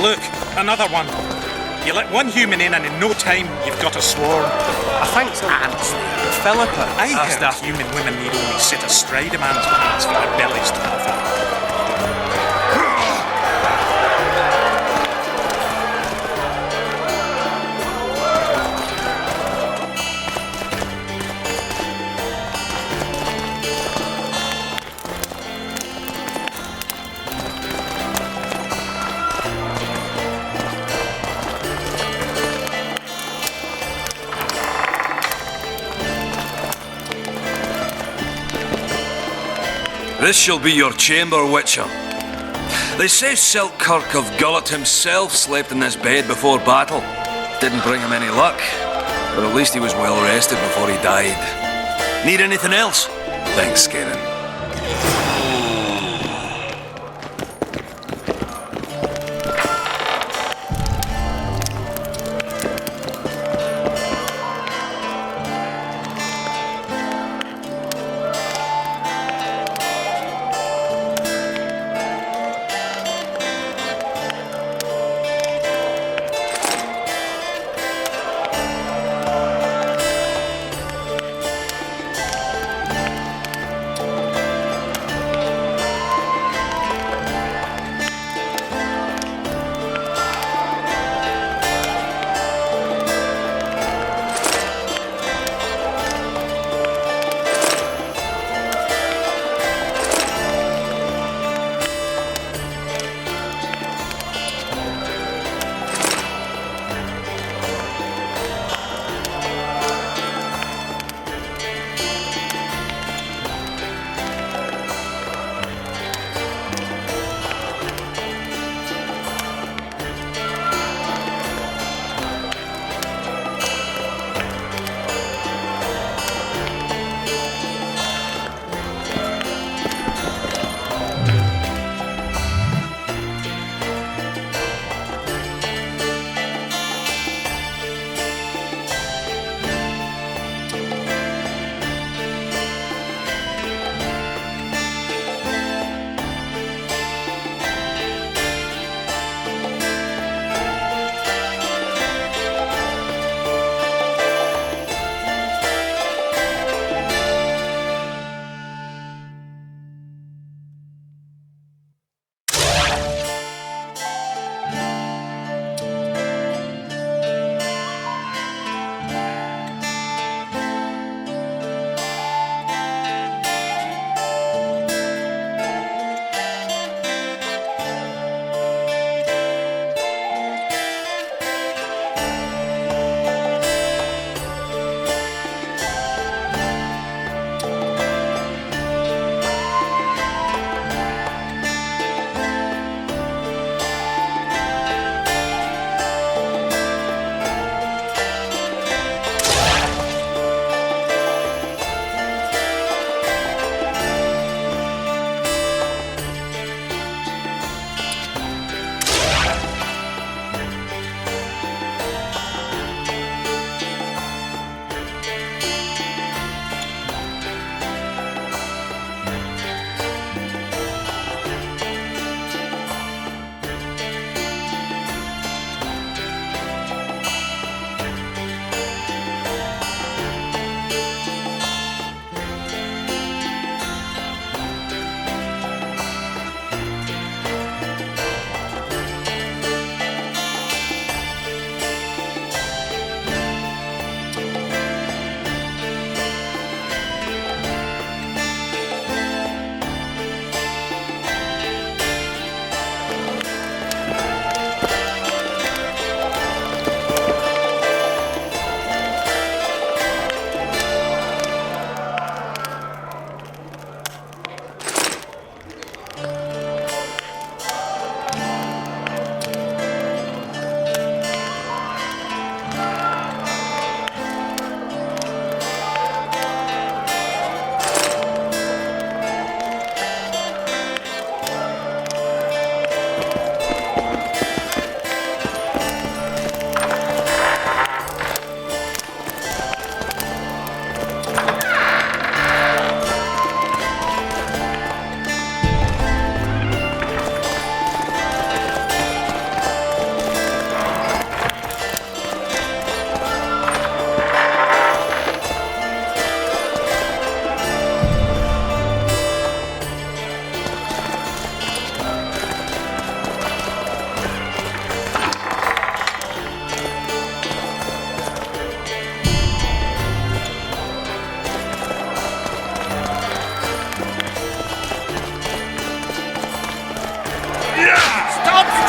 Look, another one. You let one human in and in no time you've got a swarm. I think ants. Philippa I asked heard after... human women need only sit astride a man's pants for their bellies to offer. This shall be your chamber, Witcher. They say Selkirk of Gullet himself slept in this bed before battle. Didn't bring him any luck, but at least he was well rested before he died. Need anything else? Thanks, Karen.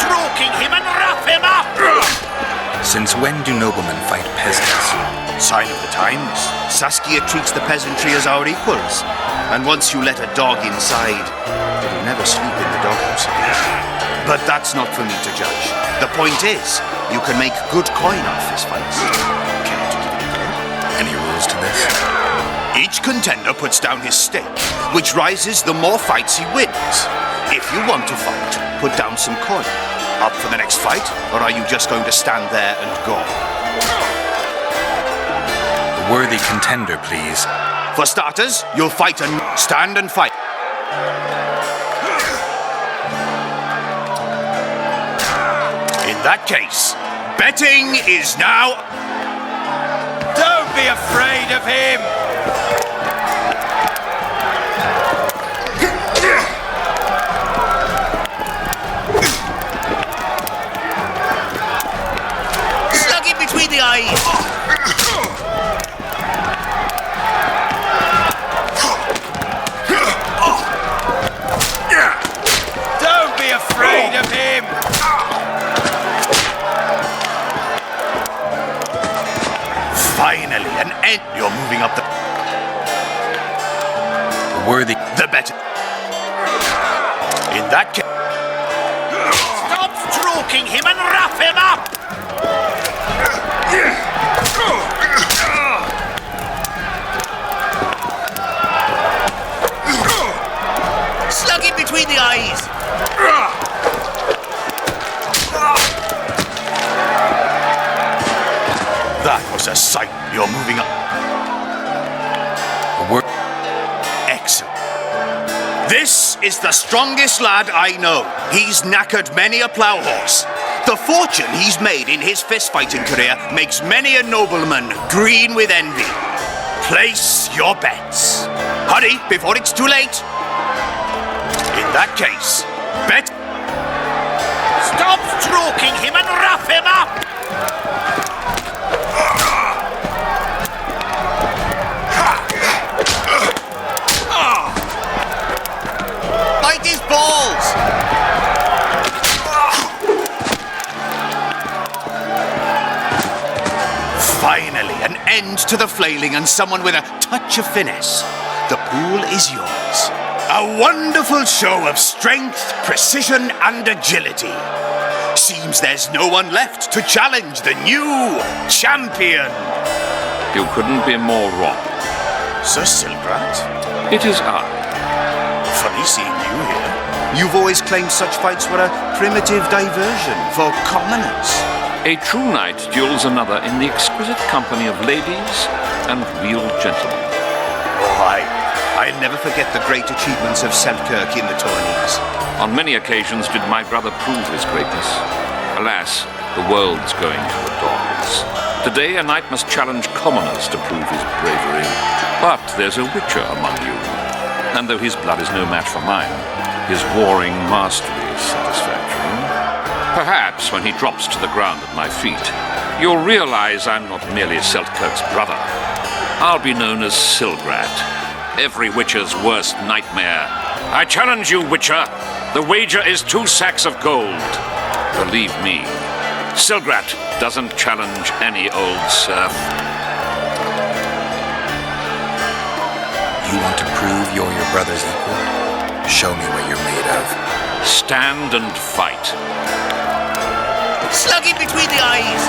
stroking him and wrap him up! Since when do noblemen fight peasants? Sign of the times. Saskia treats the peasantry as our equals. And once you let a dog inside, it'll never sleep in the doghouse again. But that's not for me to judge. The point is, you can make good coin off fist fights. Care to give it a go? Any rules to this? Each contender puts down his stake, which rises the more fights he wins. If you want to fight, put down some coin. Up for the next fight, or are you just going to stand there and go? A worthy contender, please. For starters, you'll fight and stand and fight. In that case, betting is now... Don't be afraid of him! Slug it between the eyes. Don't be afraid of him! Finally, an end. You're moving up the... A worthy... The better. In that case... Stop stroking him and wrap him up! Slug it between the eyes. That was a sight. You're moving up. A word... Excellent. This is the strongest lad I know. He's knackered many a plough horse. The fortune he's made in his fist-fighting career makes many a nobleman green with envy. Place your bets. Hurry, before it's too late. In that case, bet... Stop stroking him and wrap him up! Bite his balls! Finally, an end to the flailing and someone with a touch of finesse. The pool is yours. A wonderful show of strength, precision, and agility. Seems there's no one left to challenge the new champion. You couldn't be more wrong. Sir Silgrat? It is I. Funny seeing you here. You've always claimed such fights were a primitive diversion for commoners. A true knight duels another in the exquisite company of ladies and real gentlemen. Oh, I'll never forget the great achievements of Selkirk in the tourneys. On many occasions did my brother prove his greatness. Alas, the world's going to the dogs. Today a knight must challenge commoners to prove his bravery. But there's a witcher among you. And though his blood is no match for mine, his warring mastery is satisfactory. Perhaps when he drops to the ground at my feet, you'll realize I'm not merely Selkirk's brother. I'll be known as Silgrat, every witcher's worst nightmare. I challenge you, witcher. The wager is 2 sacks of gold. Believe me, Silgrat doesn't challenge any old serf. You want to prove you're your brother's equal? Show me what you're made of. Stand and fight. Slug it between the eyes.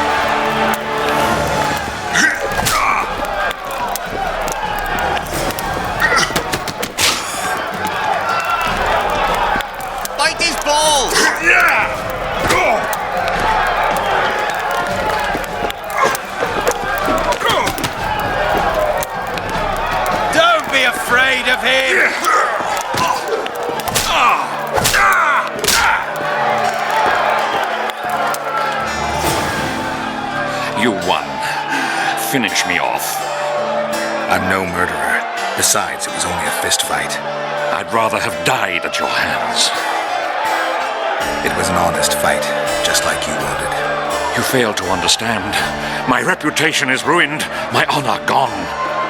Bite his balls. Don't be afraid of him! You won. Finish me off. I'm no murderer. Besides, it was only a fist fight. I'd rather have died at your hands. It was an honest fight, just like you wanted. You fail to understand. My reputation is ruined, my honor gone.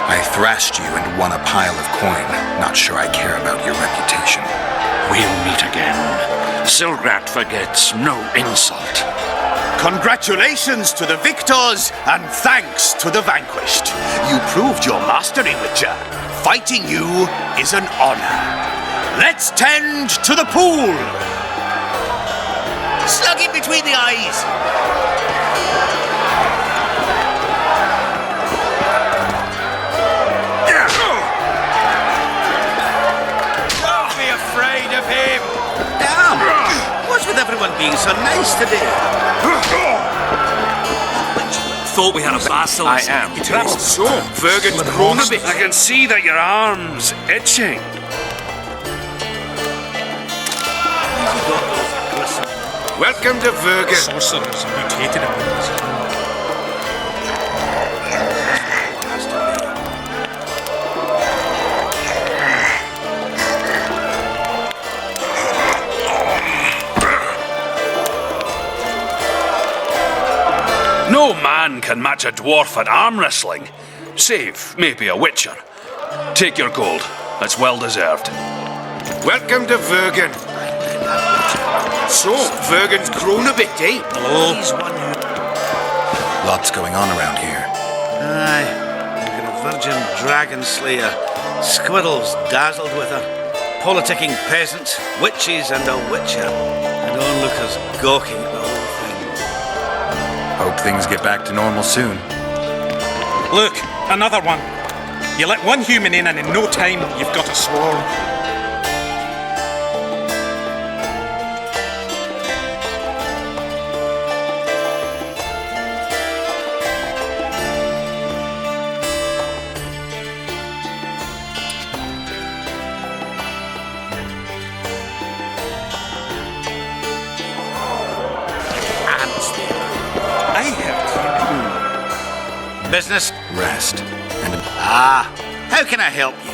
I thrashed you and won a pile of coin. Not sure I care about your reputation. We'll meet again. Silgrat forgets no insult. Congratulations to the victors and thanks to the vanquished. You proved your mastery, Witcher. Fighting you is an honor. Let's tend to the pool. Slug it between the eyes. Don't be afraid of him. Damn! What's with everyone being so nice today? Thought we had a basilisk. I am. He travelled So, Vergen's grown a bit. I can see that your arm's itching. Welcome to Vergen. Sorcerers mutated abilities. No man can match a dwarf at arm wrestling, save maybe a witcher. Take your gold. That's well deserved. Welcome to Vergen. So, Vergen's grown a bit, eh? Lots going on around here. Aye, look at a virgin dragon slayer. Squirrels dazzled with her. Politicking peasants, witches, and a witcher. And onlookers gawking at the whole thing. Hope things get back to normal soon. Look, another one. You let one human in and in no time you've got a swarm. I heard Business? Rest. And Ah, how can I help you?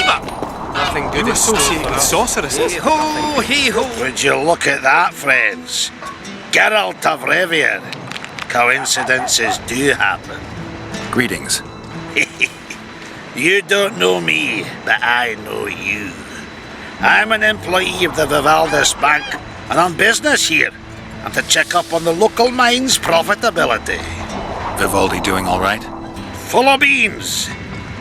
deceiver. Nothing good associated with sorceresses. Hey-ho, hey-ho. Would you look at that, friends? Geralt of Rivia. Coincidences do happen. Greetings. You don't know me, but I know you. I'm an employee of the Vivaldis Bank, and on business here. And to check up on the local mine's profitability. Vivaldi doing all right? Full of beans.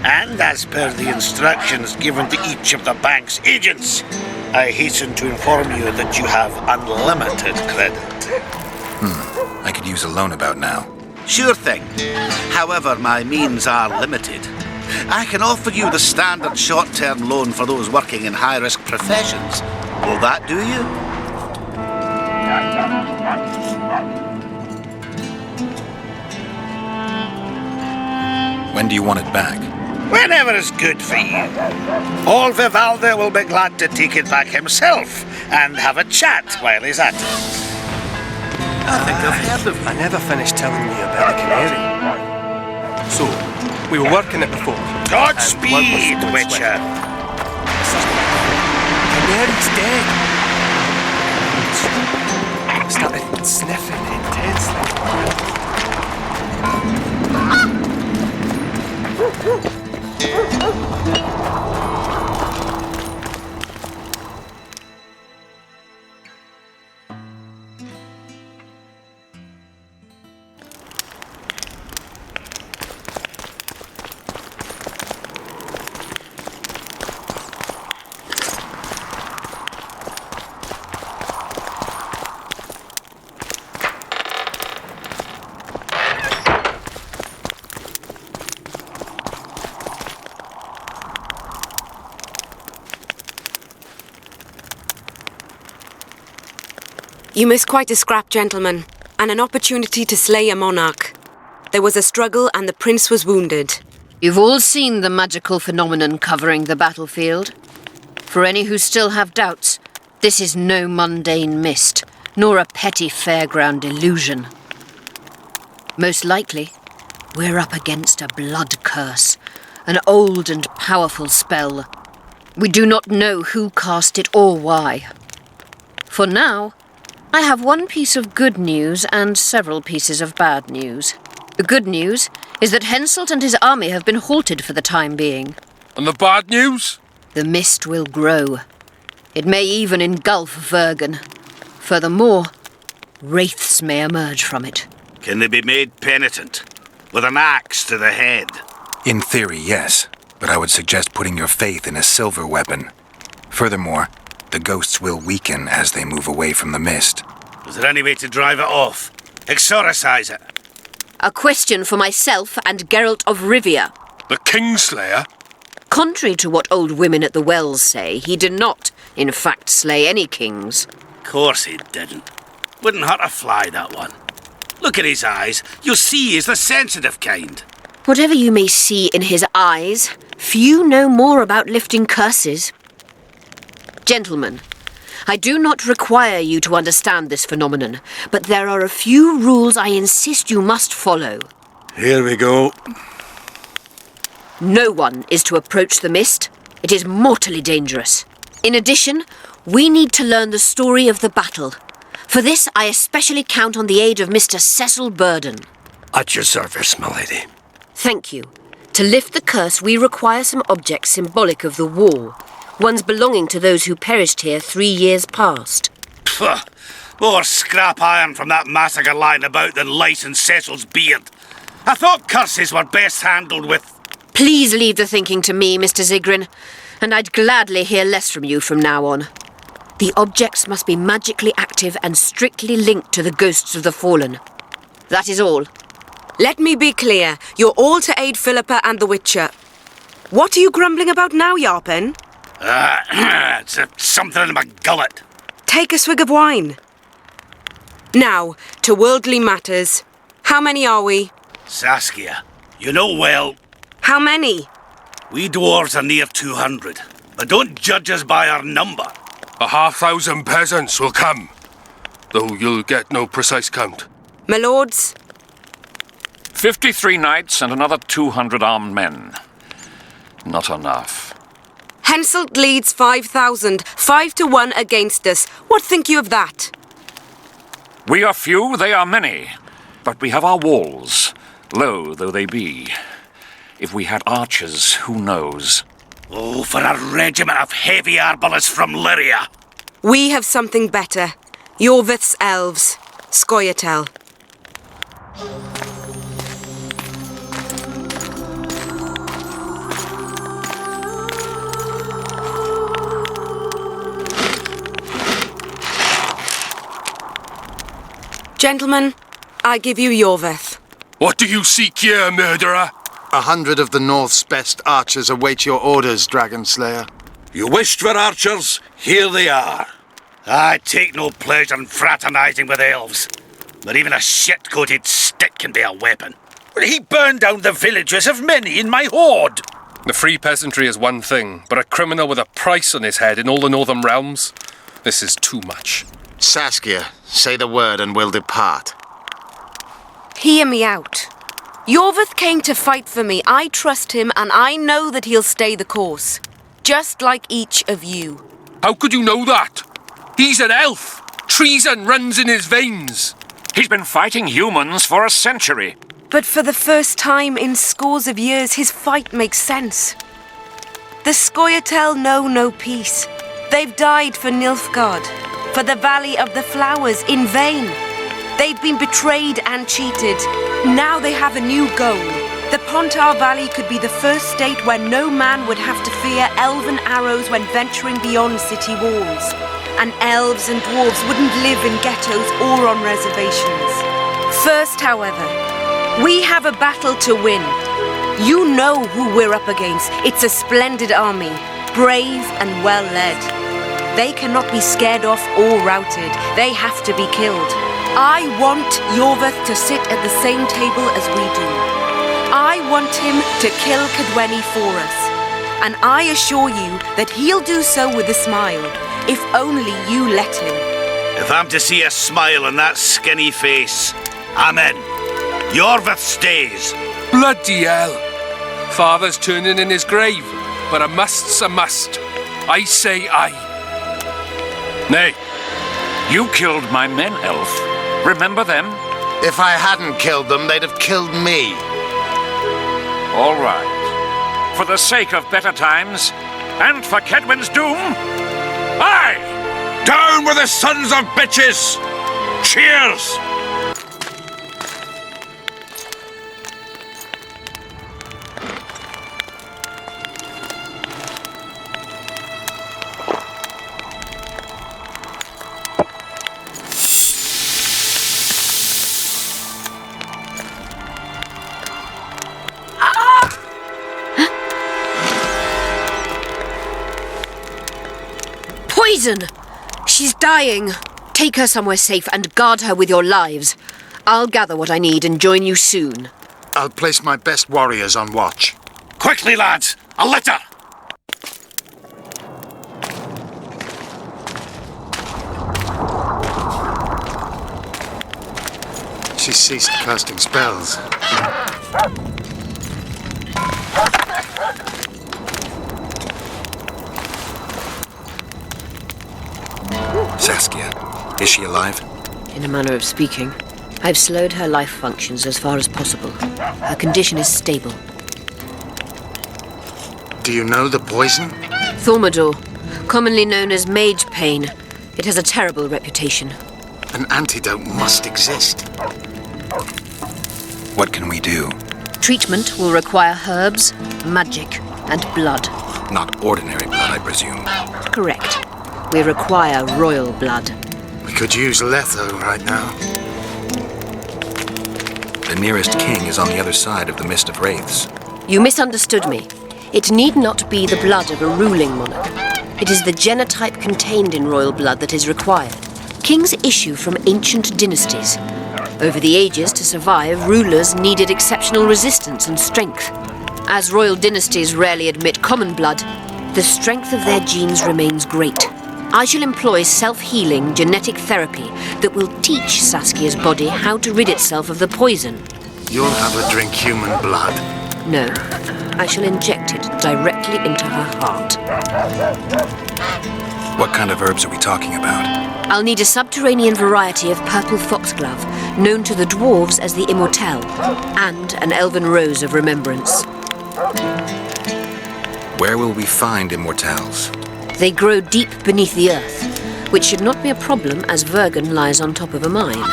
And as per the instructions given to each of the bank's agents, I hasten to inform you that you have unlimited credit. I could use a loan about now. Sure thing. However, my means are limited. I can offer you the standard short-term loan for those working in high-risk professions. Will that do you? When do you want it back? Whenever is good for you. Old Vivaldi will be glad to take it back himself and have a chat while he's at it. I think I've heard of. I never finished telling you about the canary. So, we were working at the fort. Godspeed, Witcher. Canary's dead. Started sniffing intensely. You missed quite a scrap, gentlemen, and an opportunity to slay a monarch. There was a struggle and the prince was wounded. You've all seen the magical phenomenon covering the battlefield. For any who still have doubts, this is no mundane mist, nor a petty fairground illusion. Most likely, we're up against a blood curse, an old and powerful spell. We do not know who cast it or why. For now, I have one piece of good news and several pieces of bad news. The good news is that Henselt and his army have been halted for the time being. And the bad news? The mist will grow. It may even engulf Vergen. Furthermore, wraiths may emerge from it. Can they be made penitent? With an axe to the head? In theory, yes. But I would suggest putting your faith in a silver weapon. Furthermore, the ghosts will weaken as they move away from the mist. Is there any way to drive it off? Exorcise it? A question for myself and Geralt of Rivia. The Kingslayer? Contrary to what old women at the wells say, he did not, in fact, slay any kings. Course he didn't. Wouldn't hurt a fly, that one. Look at his eyes. You'll see he's the sensitive kind. Whatever you may see in his eyes, few know more about lifting curses. Gentlemen, I do not require you to understand this phenomenon, but there are a few rules I insist you must follow. Here we go. No one is to approach the mist. It is mortally dangerous. In addition, we need to learn the story of the battle. For this, I especially count on the aid of Mr. Cecil Burden. At your service, my lady. Thank you. To lift the curse, we require some objects symbolic of the war. Ones belonging to those who perished here 3 years past. Pfft, more scrap iron from that massacre lying about than lice in Cecil's beard. I thought curses were best handled with... Please leave the thinking to me, Mr. Zigrin, and I'd gladly hear less from you from now on. The objects must be magically active and strictly linked to the ghosts of the fallen. That is all. Let me be clear. You're all to aid Philippa and the Witcher. What are you grumbling about now, Yarpen? It's something in my gullet. Take a swig of wine. Now, to worldly matters. How many are we? Saskia, you know well... How many? We dwarves are near 200, but don't judge us by our number. 1,500 peasants will come, though you'll get no precise count. My lords? 53 knights and another 200 armed men. Not enough. Henselt leads 5,000, 5-1 against us. What think you of that? We are few, they are many. But we have our walls, low though they be. If we had archers, who knows? Oh, for a regiment of heavy arbalists from Lyria. We have something better. Yorvith's elves. Scoia'tael. Gentlemen, I give you Yorvith. What do you seek here, murderer? 100 of the North's best archers await your orders, Dragon Slayer. You wished for archers? Here they are. I take no pleasure in fraternizing with elves, but even a shit-coated stick can be a weapon. He burned down the villages of many in my horde. The free peasantry is one thing, but a criminal with a price on his head in all the Northern realms? This is too much. Saskia, say the word and we'll depart. Hear me out. Yorvith came to fight for me. I trust him, and I know that he'll stay the course. Just like each of you. How could you know that? He's an elf. Treason runs in his veins. He's been fighting humans for a century. But for the first time in scores of years, his fight makes sense. The Scoia'tael know no peace. They've died for Nilfgaard, for the Valley of the Flowers, in vain. They've been betrayed and cheated. Now they have a new goal. The Pontar Valley could be the first state where no man would have to fear elven arrows when venturing beyond city walls. And elves and dwarves wouldn't live in ghettos or on reservations. First, however, we have a battle to win. You know who we're up against. It's a splendid army, brave and well led. They cannot be scared off or routed. They have to be killed. I want Yorvith to sit at the same table as we do. I want him to kill Cadwenny for us. And I assure you that he'll do so with a smile, if only you let him. If I'm to see a smile on that skinny face, I'm in. Yorvith stays. Bloody hell. Father's turning in his grave, but a must's a must. I say aye. Nay, you killed my men, elf. Remember them? If I hadn't killed them, they'd have killed me. All right. For the sake of better times, and for Kedwin's doom, aye! Down with the sons of bitches! Cheers! Poison! She's dying. Take her somewhere safe and guard her with your lives. I'll gather what I need and join you soon. I'll place my best warriors on watch. Quickly, lads! A litter! She ceased casting spells. Saskia, is she alive? In a manner of speaking. I've slowed her life functions as far as possible. Her condition is stable. Do you know the poison? Thaumadour, commonly known as mage pain. It has a terrible reputation. An antidote must exist. What can we do? Treatment will require herbs, magic, and blood. Not ordinary blood, I presume. Correct. We require royal blood. We could use Letho right now. The nearest king is on the other side of the Mist of Wraiths. You misunderstood me. It need not be the blood of a ruling monarch. It is the genotype contained in royal blood that is required. Kings issue from ancient dynasties. Over the ages, to survive, rulers needed exceptional resistance and strength. As royal dynasties rarely admit common blood, the strength of their genes remains great. I shall employ self-healing genetic therapy that will teach Saskia's body how to rid itself of the poison. You'll have her drink human blood. No, I shall inject it directly into her heart. What kind of herbs are we talking about? I'll need a subterranean variety of purple foxglove, known to the dwarves as the immortelle, and an elven rose of remembrance. Where will we find immortelles? They grow deep beneath the earth, which should not be a problem as Vergen lies on top of a mine.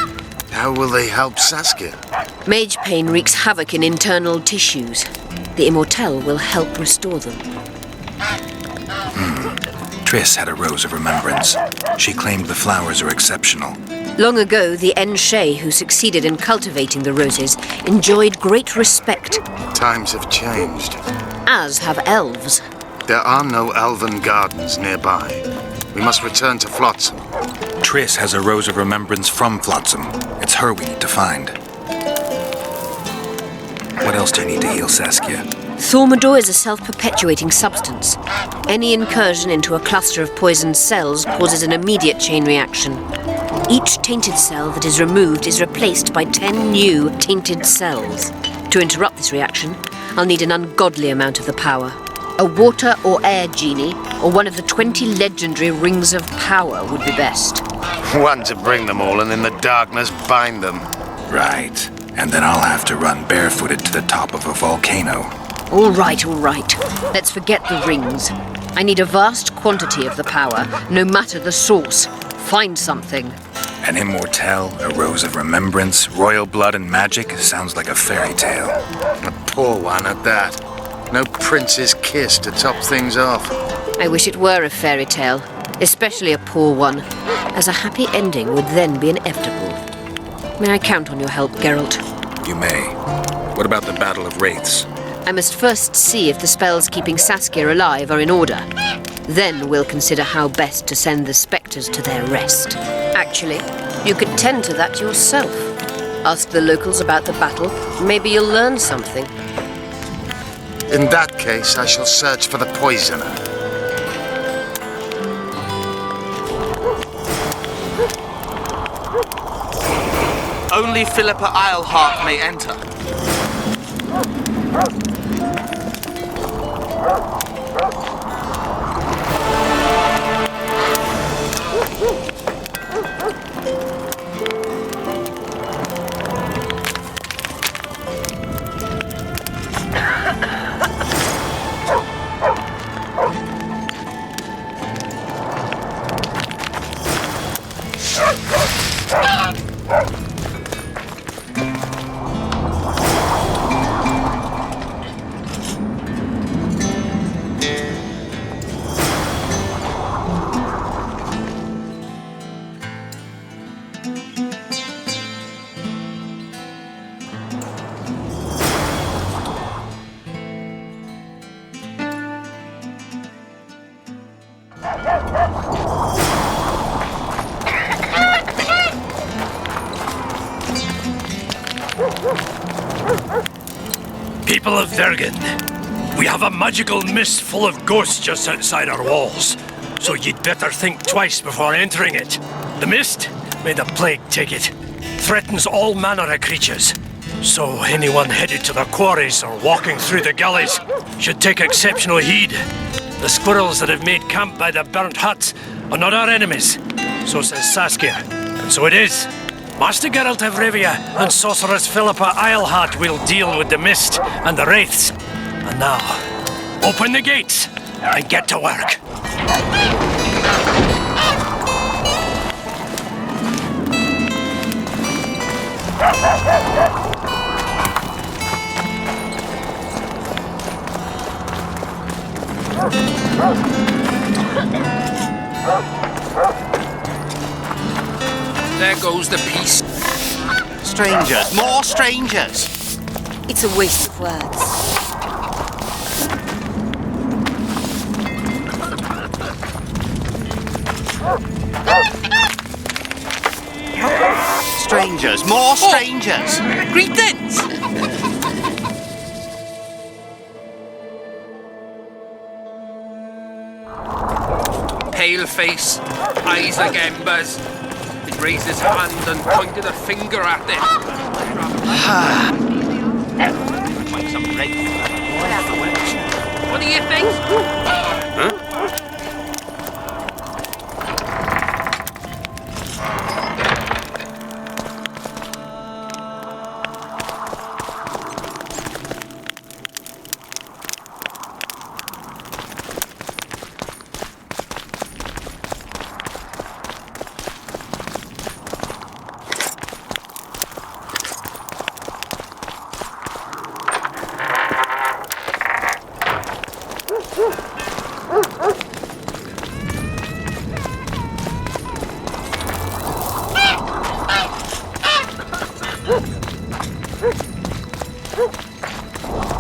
How will they help Saskia? Mage pain wreaks havoc in internal tissues. The immortelle will help restore them. Triss had a rose of remembrance. She claimed the flowers are exceptional. Long ago, the Enshe who succeeded in cultivating the roses enjoyed great respect. Times have changed. As have elves. There are no elven gardens nearby. We must return to Flotsam. Triss has a rose of remembrance from Flotsam. It's her we need to find. What else do you need to heal Saskia? Thaumadour is a self-perpetuating substance. Any incursion into a cluster of poisoned cells causes an immediate chain reaction. Each tainted cell that is removed is replaced by 10 new tainted cells. To interrupt this reaction, I'll need an ungodly amount of the power. A water or air genie, or one of the 20 legendary rings of power would be best. One to bring them all and in the darkness bind them. Right. And then I'll have to run barefooted to the top of a volcano. All right. Let's forget the rings. I need a vast quantity of the power, no matter the source. Find something. An immortelle, a rose of remembrance, royal blood and magic sounds like a fairy tale. A poor one at that. No prince's kiss to top things off. I wish it were a fairy tale, especially a poor one, as a happy ending would then be inevitable. May I count on your help, Geralt? You may. What about the Battle of Wraiths? I must first see if the spells keeping Saskia alive are in order. Then we'll consider how best to send the spectres to their rest. Actually, you could tend to that yourself. Ask the locals about the battle. Maybe you'll learn something. In that case, I shall search for the poisoner. Only Philippa Eilhart may enter. People of Vergen, we have a magical mist full of ghosts just outside our walls, so you'd better think twice before entering it. The mist, may the plague take it, threatens all manner of creatures. So anyone headed to the quarries or walking through the gullies should take exceptional heed. The squirrels that have made camp by the burnt huts are not our enemies, so says Saskia, and so it is. Master Geralt of Rivia and Sorceress Philippa Eilhart will deal with the mist and the wraiths. And now, open the gates and get to work. There goes the peace. Strangers, more strangers. It's a waste of words. Strangers, more strangers. Greetings! Pale face, eyes like embers. He raised his hand and pointed a finger at it. make some bread. What do you think? Huh?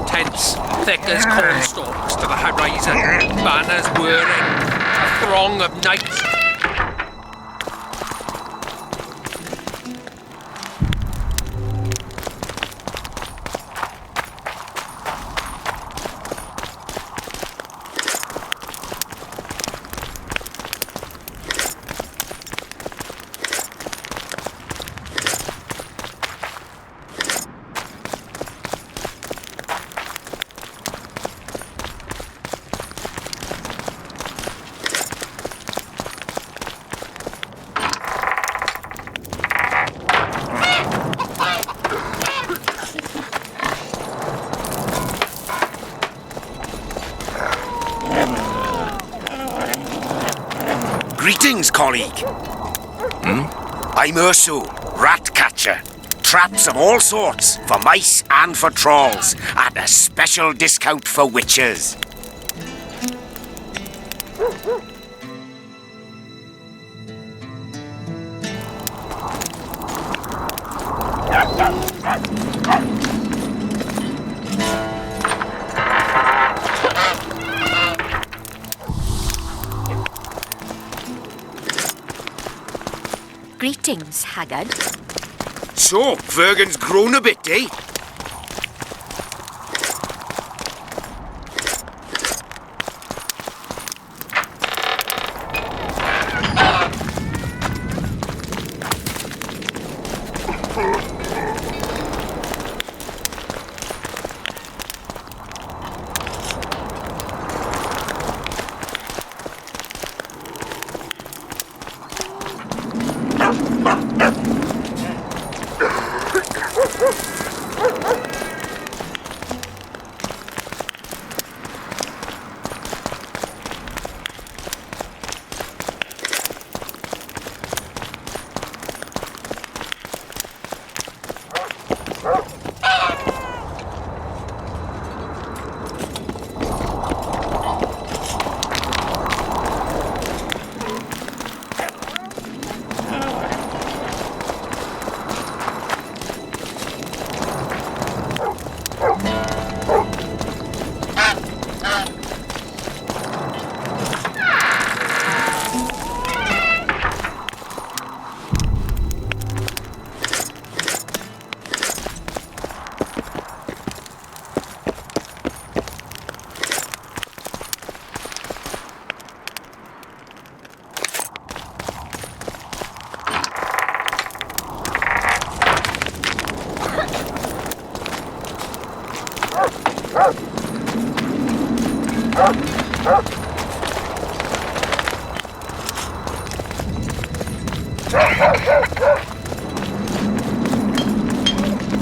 Tents thick as cornstalks to the horizon, banners whirring, a throng of knights. Greetings, colleague. I'm Urso, rat catcher. Traps of all sorts, for mice and for trolls, at a special discount for witches. Greetings, Haggard. So, Vergen's grown a bit, eh?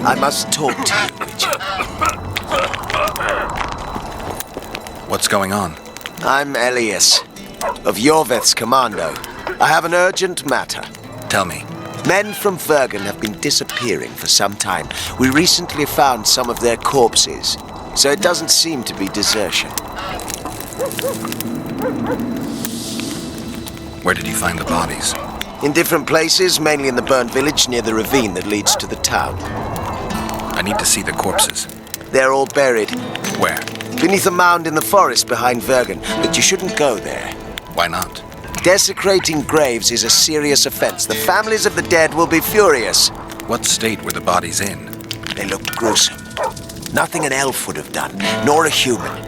I must talk to you, Richard. What's going on? I'm Elias, of Yorveth's commando. I have an urgent matter. Tell me. Men from Vergen have been disappearing for some time. We recently found some of their corpses, so it doesn't seem to be desertion. Where did you find the bodies? In different places, mainly in the burnt village near the ravine that leads to the town. I need to see the corpses. They're all buried. Where? Beneath a mound in the forest behind Vergen, but you shouldn't go there. Why not? Desecrating graves is a serious offense. The families of the dead will be furious. What state were the bodies in? They look gruesome. Nothing an elf would have done, nor a human.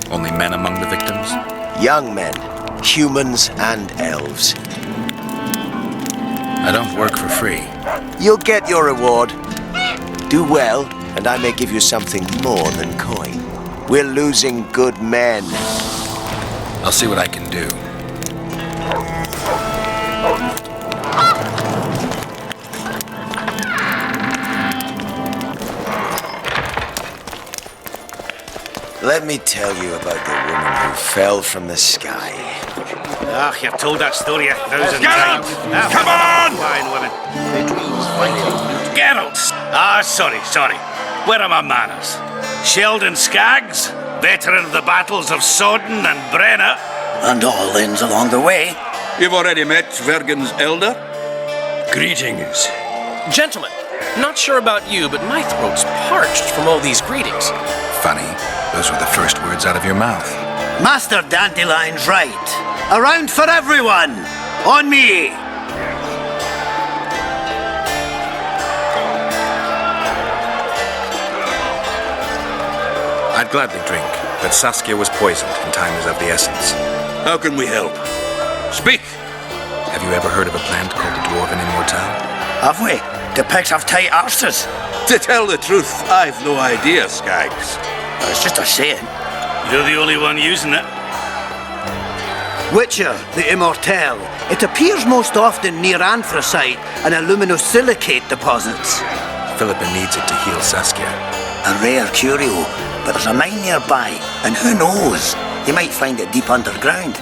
Only men among the victims? Young men, humans and elves. I don't work for free. You'll get your reward. Do well, and I may give you something more than coin. We're losing good men. I'll see what I can do. Let me tell you about the woman who fell from the sky. Ah, you've told that story 1,000 Get times. up! Come on! Fine women. Geralt! Ah, sorry. Where are my manners? Sheldon Skaggs, veteran of the battles of Sodden and Brenna. And all inns along the way. You've already met Vergen's elder? Greetings. Gentlemen, not sure about you, but my throat's parched from all these greetings. Funny, those were the first words out of your mouth. Master Dandelion's right. Around for everyone. On me. I'd gladly drink, but Saskia was poisoned and time is of the essence. How can we help? Speak! Have you ever heard of a plant called the Dwarven Immortelle? Have we? Depicts of tight arses. To tell the truth, I've no idea, Skaggs. It's just a saying. You're the only one using it. Witcher, the Immortelle. It appears most often near anthracite and aluminosilicate deposits. Philippa needs it to heal Saskia. A rare curio, but there's a mine nearby, and who knows? You might find it deep underground.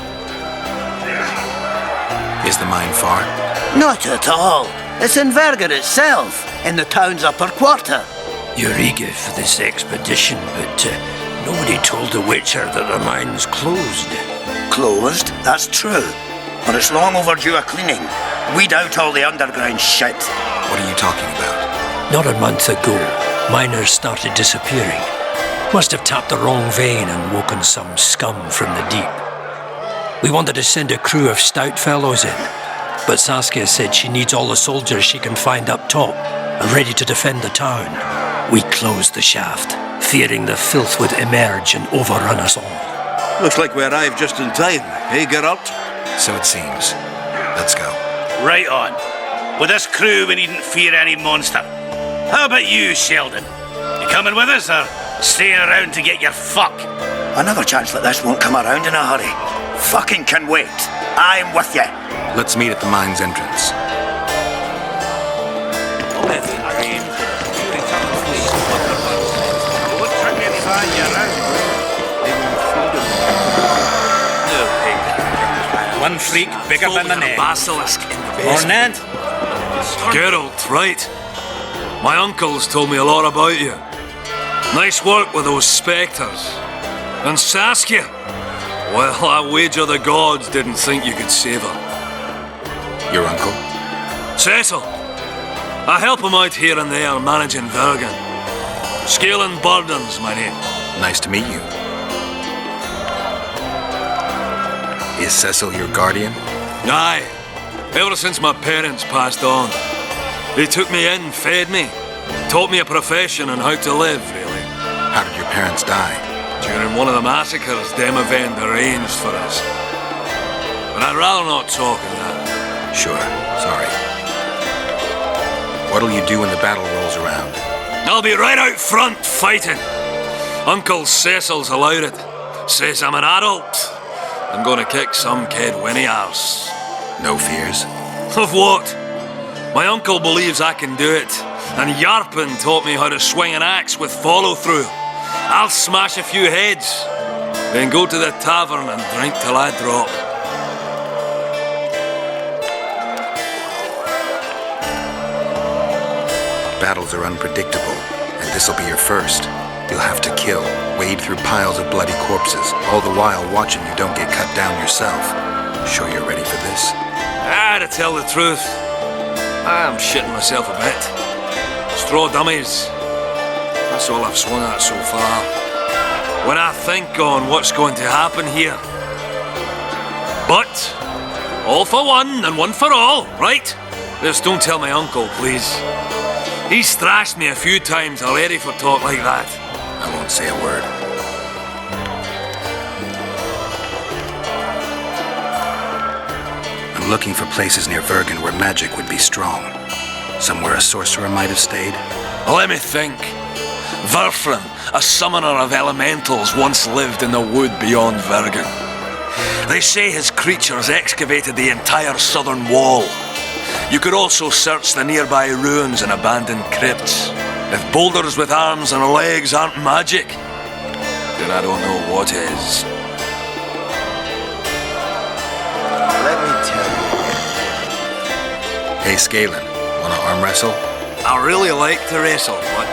Is the mine far? Not at all. It's in Verger itself, in the town's upper quarter. You're eager for this expedition, but nobody told the Witcher that the mine's closed. Closed? That's true. But it's long overdue a cleaning. Weed out all the underground shit. What are you talking about? Not a month ago, miners started disappearing. Must have tapped the wrong vein and woken some scum from the deep. We wanted to send a crew of stout fellows in, but Saskia said she needs all the soldiers she can find up top and ready to defend the town. We closed the shaft, fearing the filth would emerge and overrun us all. Looks like we arrived just in time, eh, Geralt? So it seems. Let's go. Right on. With this crew, we needn't fear any monster. How about you, Sheldon? You coming with us, or staying around to get your fuck? Another chance like this won't come around in a hurry. Fucking can wait. I'm with you. Let's meet at the mine's entrance. One freak bigger than the next. Basilisk. Or Ned. Geralt, right. My uncle's told me a lot about you. Nice work with those spectres. And Saskia. Well, I wager the gods didn't think you could save her. Your uncle? Cecil. I help him out here and there managing Vergen. Scaling burdens, my name. Nice to meet you. Is Cecil your guardian? Aye. Ever since my parents passed on. They took me in, fed me, taught me a profession and how to live, really. How did your parents die? During one of the massacres Demavend arranged for us. But I'd rather not talk of that. Sure, sorry. What'll you do when the battle rolls around? I'll be right out front fighting. Uncle Cecil's allowed it. Says I'm an adult. I'm gonna kick some kid when he asks. No fears? Of what? My uncle believes I can do it, and Yarpin taught me how to swing an axe with follow-through. I'll smash a few heads, then go to the tavern and drink till I drop. Battles are unpredictable, and this'll be your first. You'll have to kill, wade through piles of bloody corpses, all the while watching you don't get cut down yourself. Sure you're ready for this? To tell the truth, I'm shitting myself a bit. Straw dummies. That's all I've swung at so far. When I think on what's going to happen here. But, all for one and one for all, right? Just don't tell my uncle, please. He's thrashed me a few times already for talk like that. I won't say a word. I'm looking for places near Vergen where magic would be strong. Somewhere a sorcerer might have stayed. Let me think. Verfrin, a summoner of elementals, once lived in the wood beyond Vergen. They say his creatures excavated the entire southern wall. You could also search the nearby ruins and abandoned crypts. If boulders with arms and legs aren't magic, then I don't know what is. Let me tell you. Hey, Scalen, wanna arm wrestle? I really like to wrestle, but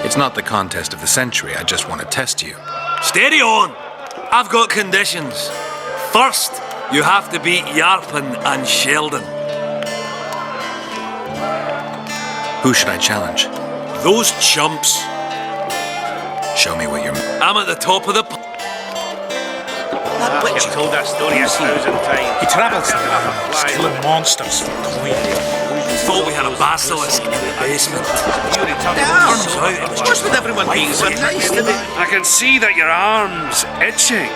It's not the contest of the century, I just want to test you. steady on! I've got conditions. First, you have to beat Yarpin and Sheldon. Who should I challenge? Those chumps. Show me what you're... I'm at the top of the... That witch told that story 1,000 times. He travels the lands, killing monsters for coin. Thought we had a basilisk in the basement. Turns out it was What's with everyone being so nice today? I can see that your arm's itching.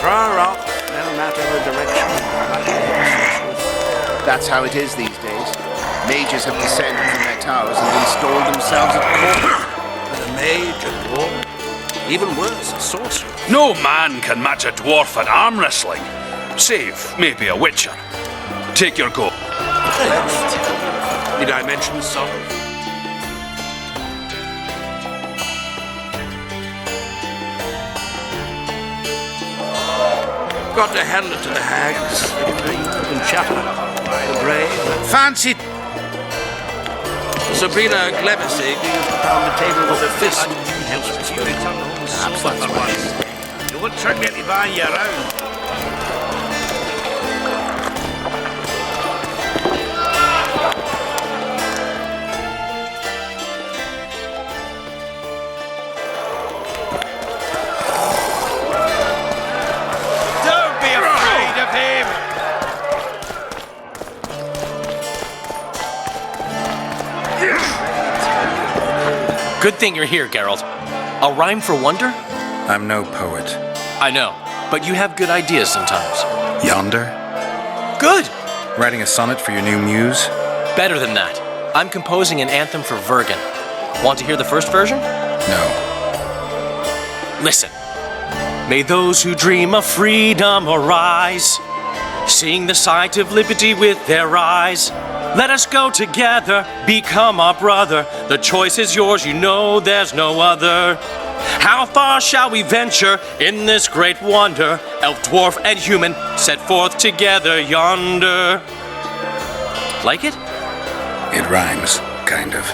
Far up, no matter the direction. That's how it is these days. Mages have descended from their towers and installed themselves at court. And a mage and dwarf. Even worse, a sorcerer. No man can match a dwarf at arm wrestling, save maybe a witcher. Take your go. Did I mention some? Got to hand it to the hags, and chatter, the brave. Fancy Sabrina Glebesig used to pound the table with a fist. Perhaps otherwise. You won't try to get me by you around. Don't be afraid of him! Good thing you're here, Geralt. A rhyme for wonder? I'm no poet. I know, but you have good ideas sometimes. Yonder? Good! Writing a sonnet for your new muse? Better than that. I'm composing an anthem for Vergen. Want to hear the first version? No. Listen. May those who dream of freedom arise, seeing the sight of liberty with their eyes. Let us go together, become our brother. The choice is yours, you know there's no other. How far shall we venture in this great wonder? Elf, dwarf, and human set forth together yonder. Like it? It rhymes, kind of.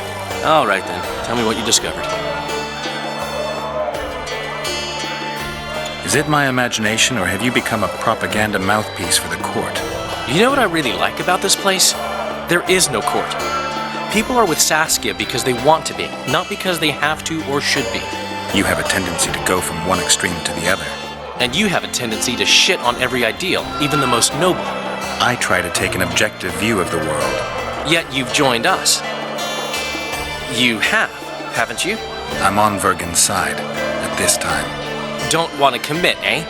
All right then, tell me what you discovered. Is it my imagination, or have you become a propaganda mouthpiece for the court? You know what I really like about this place? There is no court. People are with Saskia because they want to be, not because they have to or should be. You have a tendency to go from one extreme to the other. And you have a tendency to shit on every ideal, even the most noble. I try to take an objective view of the world. Yet you've joined us. You have, haven't you? I'm on Vergen's side, at this time. Don't want to commit, eh?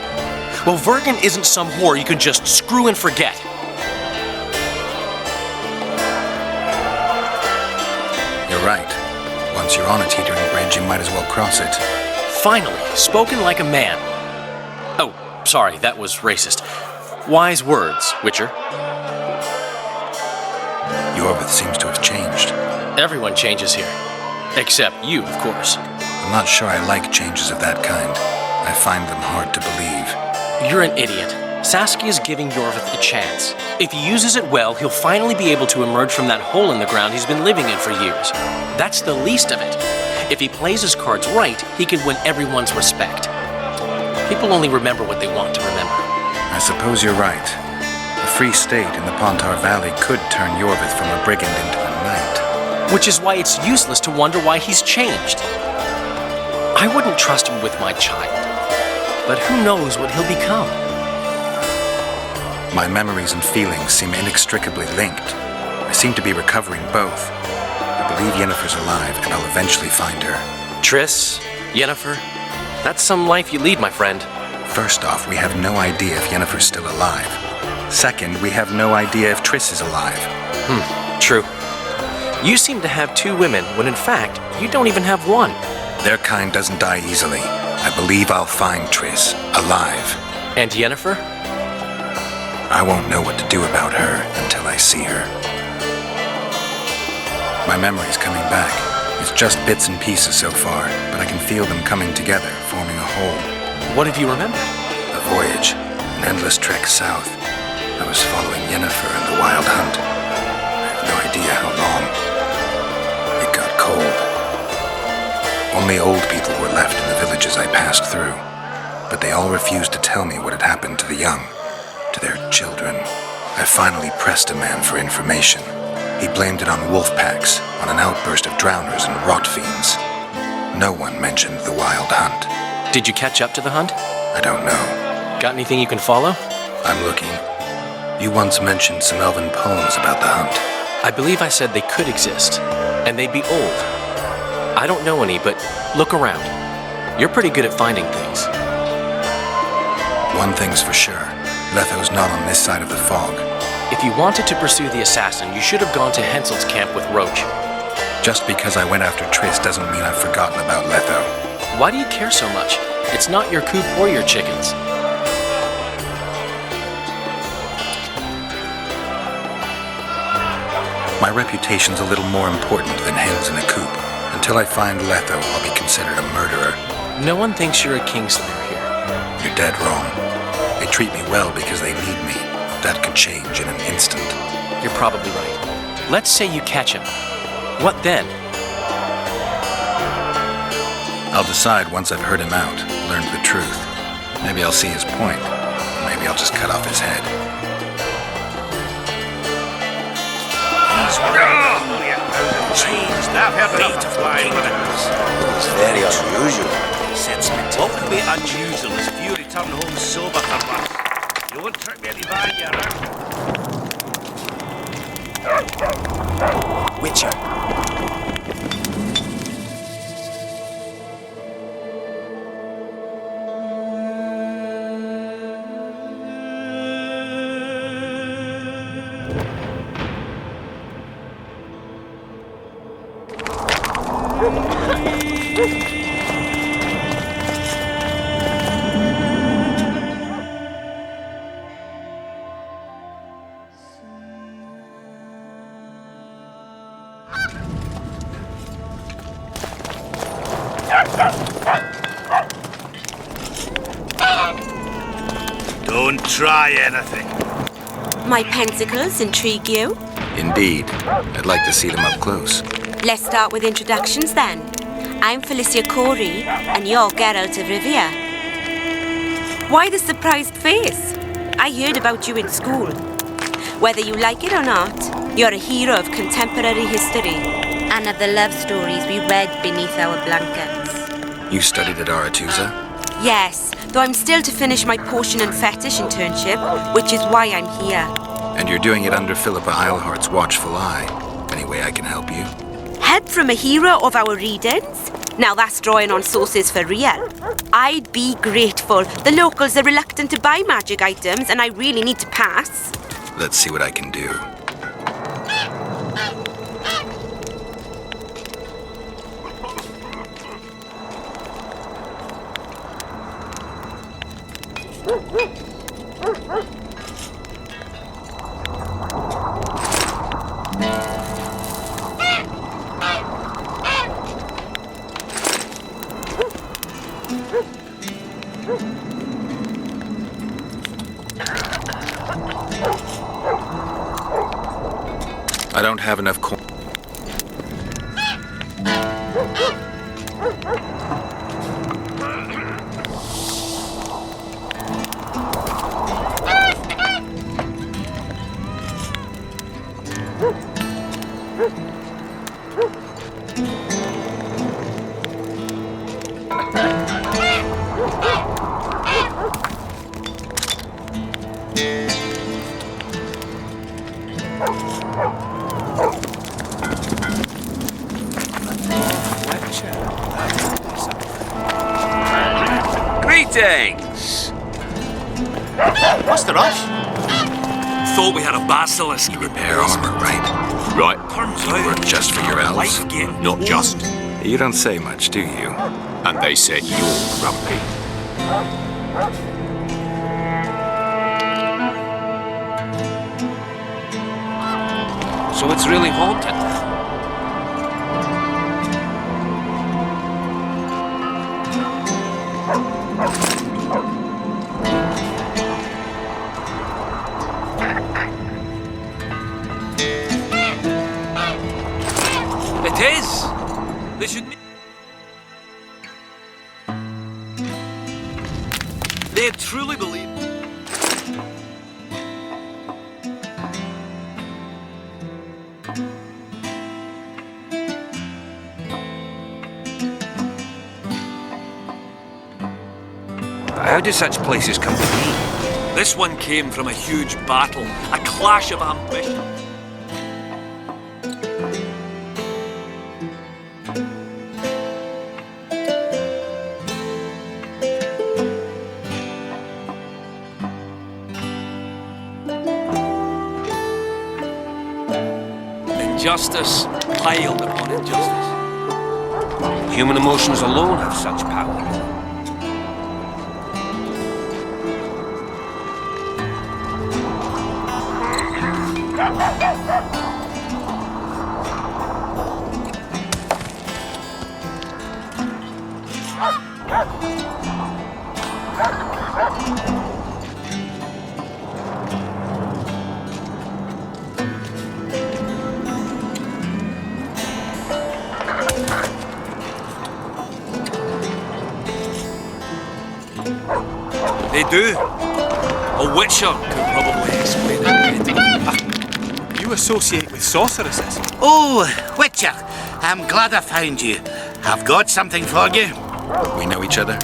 Well, Vergen isn't some whore you can just screw and forget. You're right. Once you're on a teetering bridge, you might as well cross it. Finally, spoken like a man. Oh, sorry, that was racist. Wise words, Witcher. Yorvith seems to have changed. Everyone changes here. Except you, of course. I'm not sure I like changes of that kind. I find them hard to believe. You're an idiot. Saskia's giving Yorvith a chance. If he uses it well, he'll finally be able to emerge from that hole in the ground he's been living in for years. That's the least of it. If he plays his cards right, he can win everyone's respect. People only remember what they want to remember. I suppose you're right. A free state in the Pontar Valley could turn Yorvith from a brigand into a knight. Which is why it's useless to wonder why he's changed. I wouldn't trust him with my child. But who knows what he'll become? My memories and feelings seem inextricably linked. I seem to be recovering both. I believe Yennefer's alive, and I'll eventually find her. Triss, Yennefer, that's some life you lead, my friend. First off, we have no idea if Yennefer's still alive. Second, we have no idea if Triss is alive. True. You seem to have 2 women when in fact, you don't even have one. Their kind doesn't die easily. I believe I'll find Triss, alive. And Yennefer? I won't know what to do about her until I see her. My memory's coming back. It's just bits and pieces so far, but I can feel them coming together, forming a whole. What have you remembered? A voyage, an endless trek south. I was following Yennefer and the Wild Hunt. I have no idea how long. It got cold. Only old people were left in the villages I passed through, but they all refused to tell me what had happened to the young, to their children. I finally pressed a man for information. He blamed it on wolf packs, on an outburst of drowners and rot fiends. No one mentioned the Wild Hunt. Did you catch up to the hunt? I don't know. Got anything you can follow? I'm looking. You once mentioned some elven poems about the hunt. I believe I said they could exist, and they'd be old. I don't know any, but look around. You're pretty good at finding things. One thing's for sure. Letho's not on this side of the fog. If you wanted to pursue the assassin, you should have gone to Hensel's camp with Roach. Just because I went after Triss doesn't mean I've forgotten about Letho. Why do you care so much? It's not your coop or your chickens. My reputation's a little more important than hens in a coop. Until I find Letho, I'll be considered a murderer. No one thinks you're a kingslayer here. You're dead wrong. They treat me well because they need me. That could change in an instant. You're probably right. Let's say you catch him. What then? I'll decide once I've heard him out, learned the truth. Maybe I'll see his point. Maybe I'll just cut off his head. I've heard enough of flying ribbons. It's very unusual. What would be unusual is if you return home sober for once. You won't trick me any bad, you Witcher. Don't try anything. My pensacles intrigue you? Indeed. I'd like to see them up close. Let's start with introductions then. I'm Felicia Corey, and you're Geralt of Rivia. Why the surprised face? I heard about you in school. Whether you like it or not, you're a hero of contemporary history and of the love stories we read beneath our blankets. You studied at Aretusa? Yes, though I'm still to finish my potion and fetish internship, which is why I'm here. And you're doing it under Philippa Eilhart's watchful eye. Any way I can help you? Help from a hero of our readings? Now that's drawing on sources for real. I'd be grateful. The locals are reluctant to buy magic items, and I really need to pass. Let's see what I can do. I don't have enough coin. Greetings! What's the rush? Thought we had a basilisk. You repair armor, right? Right. Turns You out work just for your elves? life gift. Not just. You don't say much, do you? And they said you're grumpy. So it's really haunted. It is. They should. They truly believe. How do such places come to be? This one came from a huge battle, a clash of ambition. Injustice piled upon injustice. Human emotions alone have such power. They do. A witcher could probably explain it better. You associate with sorceresses? Oh, Witcher, I'm glad I found you. I've got something for you. We know each other?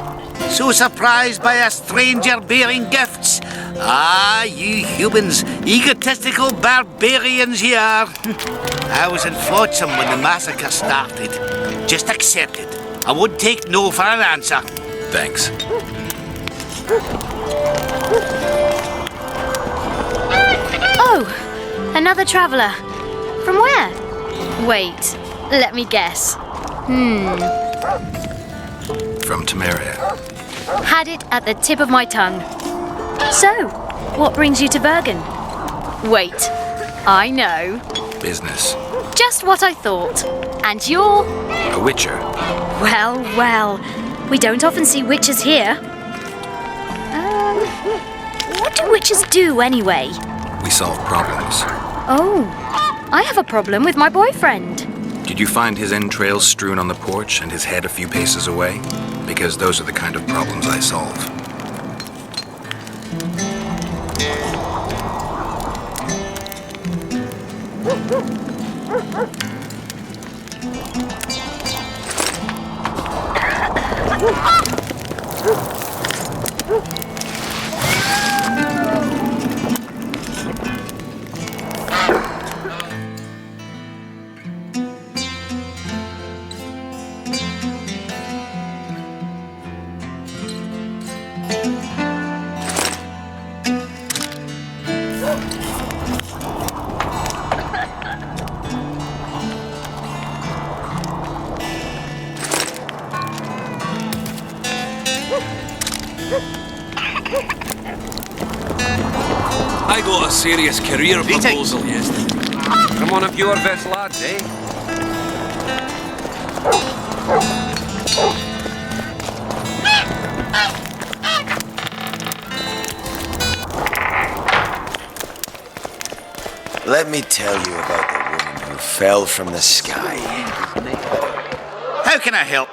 So surprised by a stranger bearing gifts? Ah, you humans, egotistical barbarians you are. I was in Flotsam when the massacre started. Just accept it. I won't take no for an answer. Thanks. Oh, another traveller. From where? Wait, let me guess. From Temeria. Had it at the tip of my tongue. So, what brings you to Bergen? Wait, I know. Business. Just what I thought. And you're... A witcher. Well, well. We don't often see witches here. What do witches do anyway? We solve problems. Oh, I have a problem with my boyfriend. Did you find his entrails strewn on the porch and his head a few paces away? Because those are the kind of problems I solve. I got a serious career proposal yesterday. From one of your best lads, eh? Let me tell you about the woman who fell from the sky. How can I help?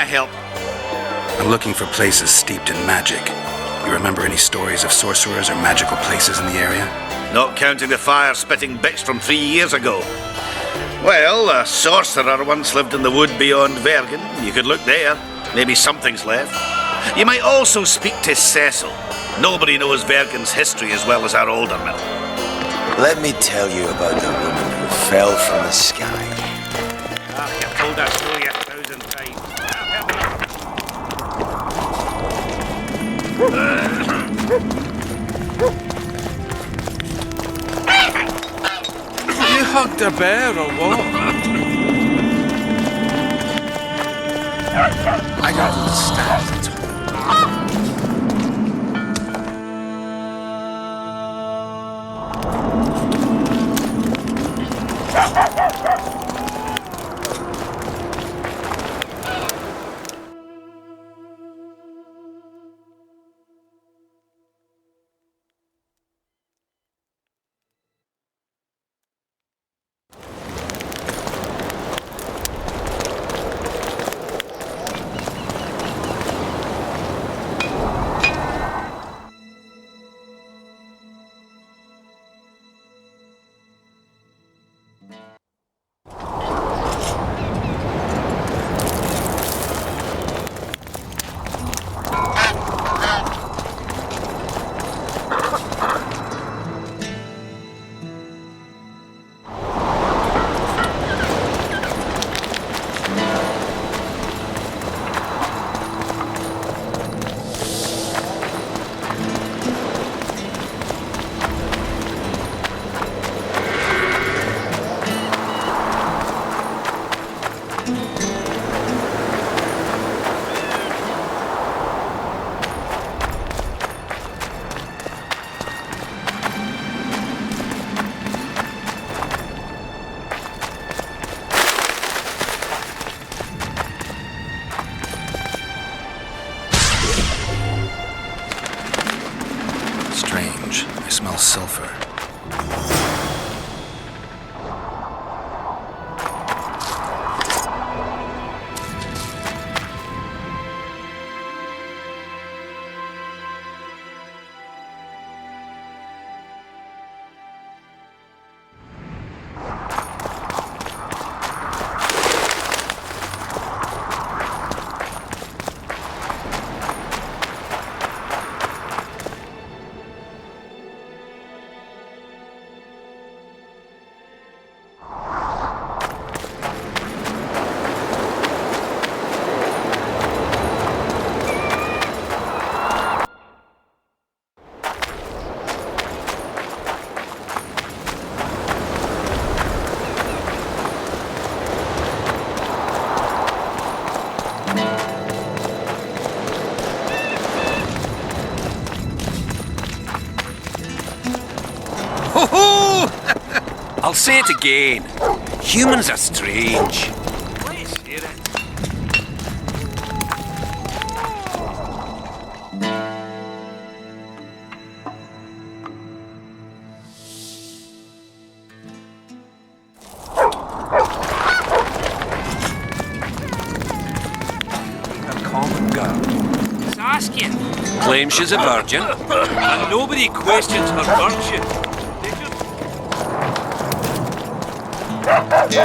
I help? I'm looking for places steeped in magic. You remember any stories of sorcerers or magical places in the area? Not counting the fire-spitting bitch from 3 years ago. Well, a sorcerer once lived in the wood beyond Vergen. You could look there. Maybe something's left. You might also speak to Cecil. Nobody knows Vergen's history as well as our alderman. Let me tell you about the woman who fell from the sky. Ah, you've told that story 1,000 times. You hugged a bear or what? I don't understand. Strange. I smell sulfur. I'll say it again. Humans are strange. Let's hear it. A common girl. Just asking. Claims she's a virgin. And nobody questions her virtue. You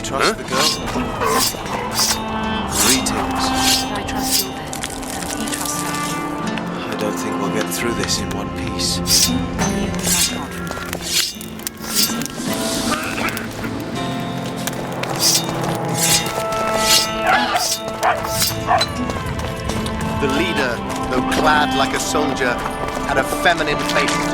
trust the girl? Greetings. I trust you, and he trusts her. I don't think we'll get through this in one piece. The leader, though clad like a soldier, had a feminine face.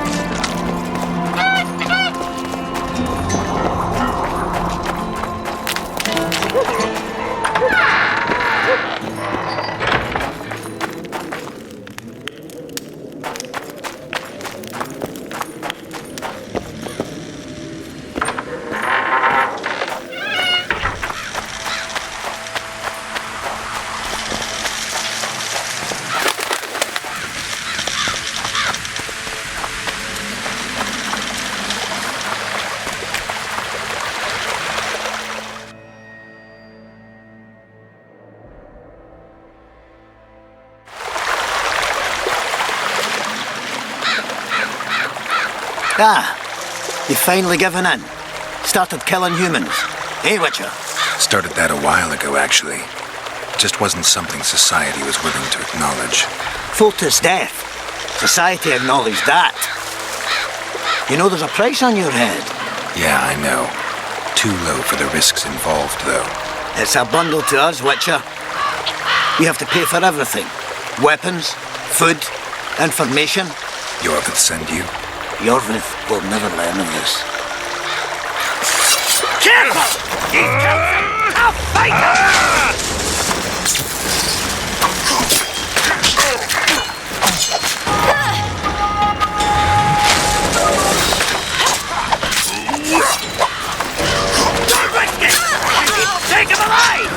Ah, you've finally given in. Started killing humans. Hey, Witcher? Started that a while ago, actually. Just wasn't something society was willing to acknowledge. Foltest death. Society acknowledged that. You know there's a price on your head. Yeah, I know. Too low for the risks involved, though. It's a bundle to us, Witcher. We have to pay for everything. Weapons, food, information. Yorvith send you? Yorvith will never learn of this. Careful! He's killed some tough fighters! Don't risk it! Take him alive!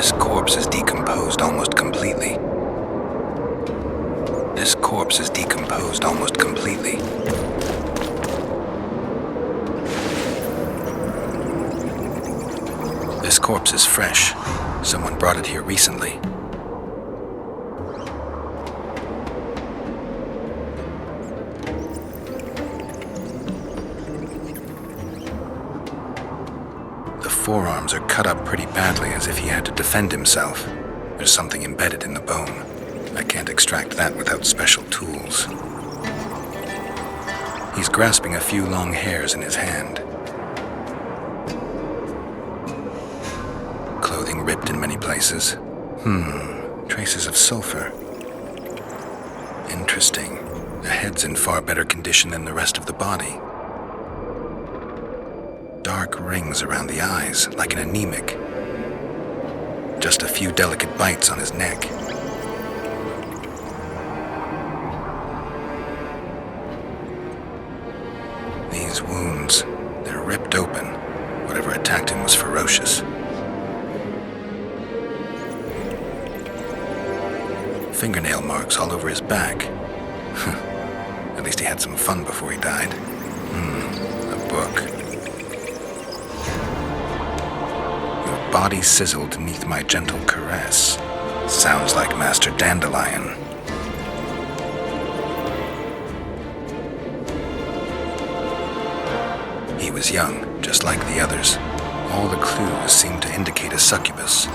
This corpse is decomposed almost completely. This corpse is decomposed almost completely. This corpse is fresh. Someone brought it here recently. The forearms are cut up pretty badly, as if he had to defend himself. There's something embedded in the bone. I can't extract that without special tools. He's grasping a few long hairs in his hand. Clothing ripped in many places. Traces of sulfur. Interesting. The head's in far better condition than the rest of the body. Dark rings around the eyes, like an anemic. Just a few delicate bites on his neck. These wounds, they're ripped open. Whatever attacked him was ferocious. Fingernail marks all over his back. At least he had some fun before he died. A book. Your body sizzled beneath my gentle caress. Sounds like Master Dandelion. He was young, just like the others. All the clues seemed to indicate a succubus.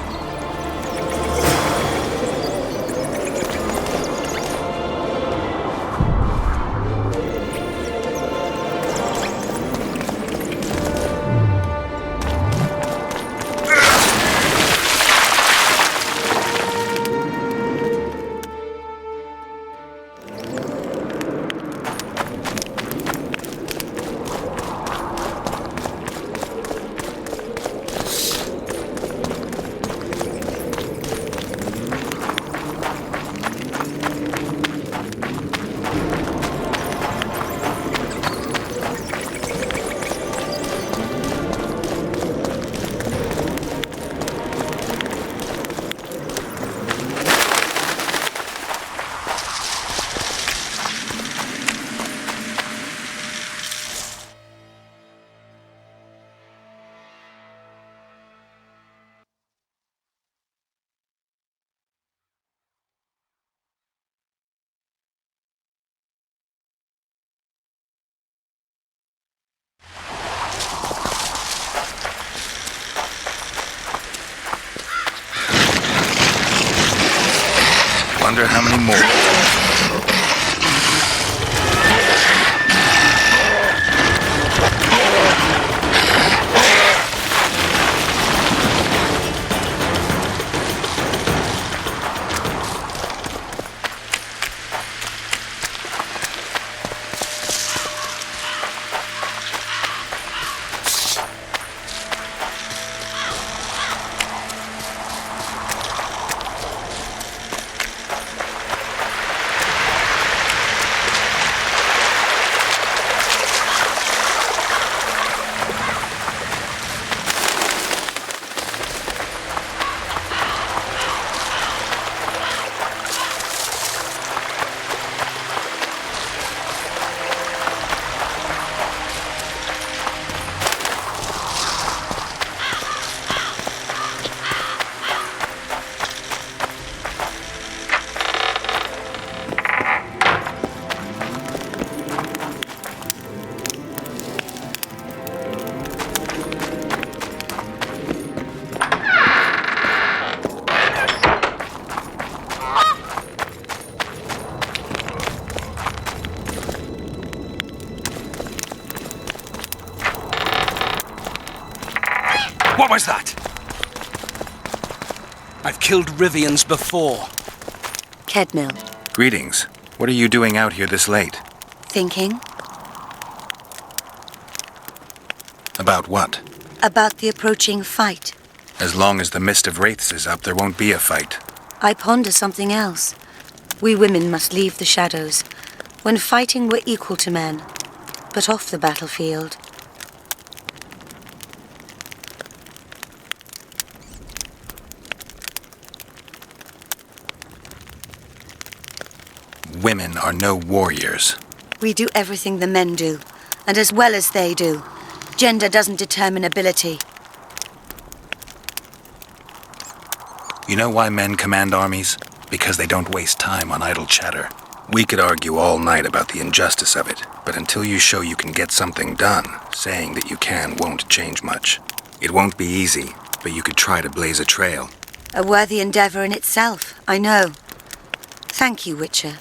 Wonder how many more. What was that? I've killed Rivians before. Kedmil. Greetings. What are you doing out here this late? Thinking? About what? About the approaching fight. As long as the mist of wraiths is up, there won't be a fight. I ponder something else. We women must leave the shadows. When fighting, we're equal to men. But off the battlefield, women are no warriors. We do everything the men do, and as well as they do. Gender doesn't determine ability. You know why men command armies? Because they don't waste time on idle chatter. We could argue all night about the injustice of it, but until you show you can get something done, saying that you can won't change much. It won't be easy, but you could try to blaze a trail. A worthy endeavor in itself, I know. Thank you, Witcher.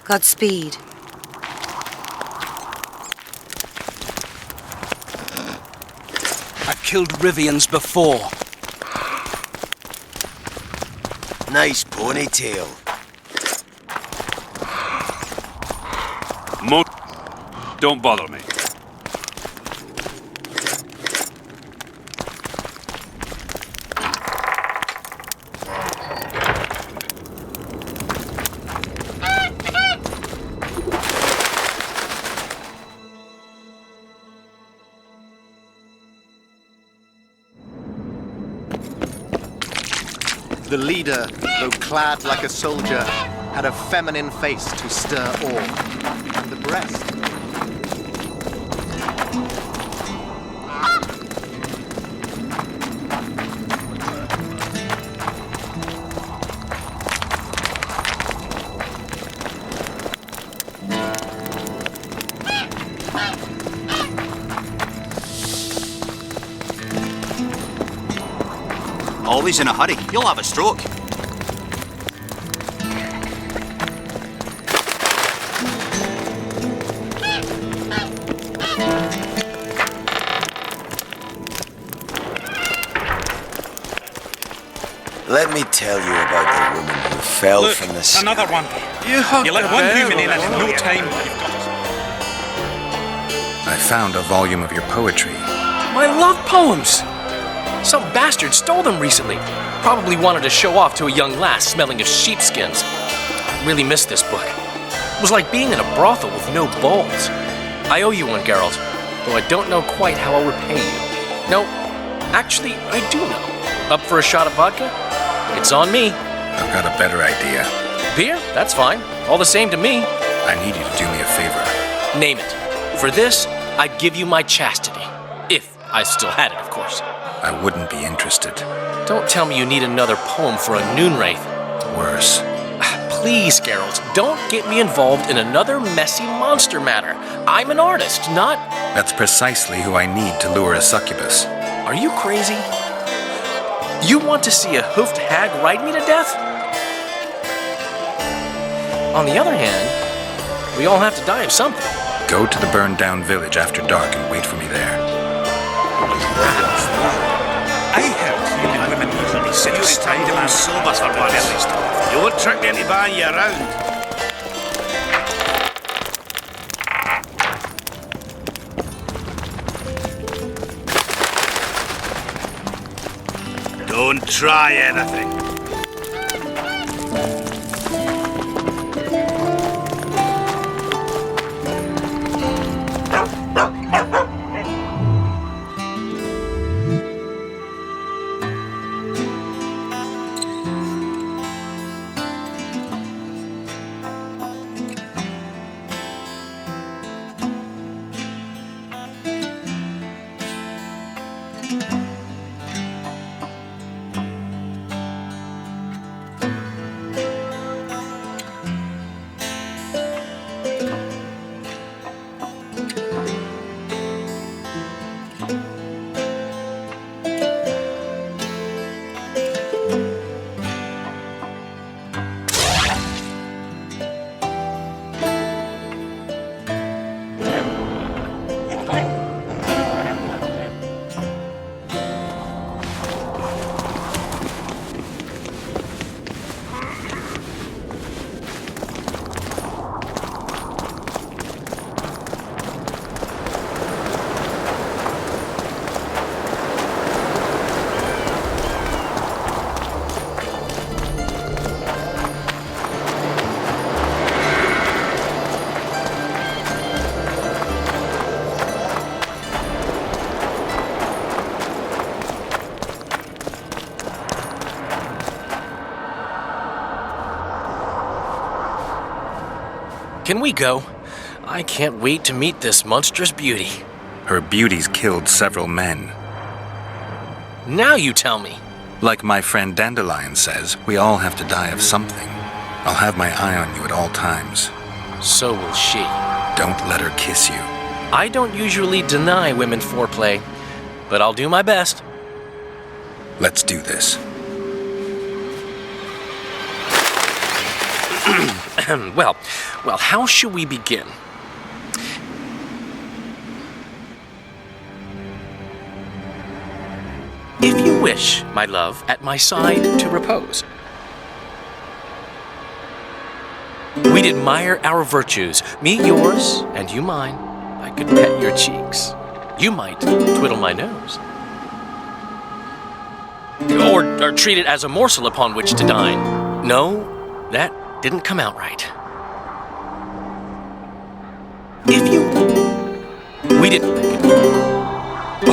Godspeed. I've killed Rivians before. Nice ponytail. Don't bother me. The leader, though clad like a soldier, had a feminine face to stir awe. And the breast. Always in a hurry. You'll have a stroke. Let me tell you about the woman who fell Look, from the sky. another one. You let one human in and in no time you've got us. I found a volume of your poetry. My love poems! Some bastard stole them recently. Probably wanted to show off to a young lass smelling of sheepskins. Really missed this book. It was like being in a brothel with no balls. I owe you one, Geralt, though I don't know quite how I'll repay you. No, actually, I do know. Up for a shot of vodka? It's on me. I've got a better idea. Beer? That's fine. All the same to me. I need you to do me a favor. Name it. For this, I'd give you my chastity. If I still had it, of course. I wouldn't be interested. Don't tell me you need another poem for a Noonwraith. Worse. Please, Geralt, don't get me involved in another messy monster matter. I'm an artist, not... That's precisely who I need to lure a succubus. Are you crazy? You want to see a hoofed hag ride me to death? On the other hand, we all have to die of something. Go to the burned-down village after dark and wait for me there. I heard human women usually sit beside a man sober for once. You won't trick me into buying you around. Don't try anything. can we go? I can't wait to meet this monstrous beauty. Her beauty's killed several men. Now you tell me. Like my friend Dandelion says, we all have to die of something. I'll have my eye on you at all times. So will she. Don't let her kiss you. I don't usually deny women foreplay, but I'll do my best. Let's do this. Well, how should we begin? If you wish, my love, at my side to repose. We'd admire our virtues, me yours, and you mine. I could pet your cheeks. You might twiddle my nose. Or treat it as a morsel upon which to dine. No, that didn't come out right. If you... We didn't...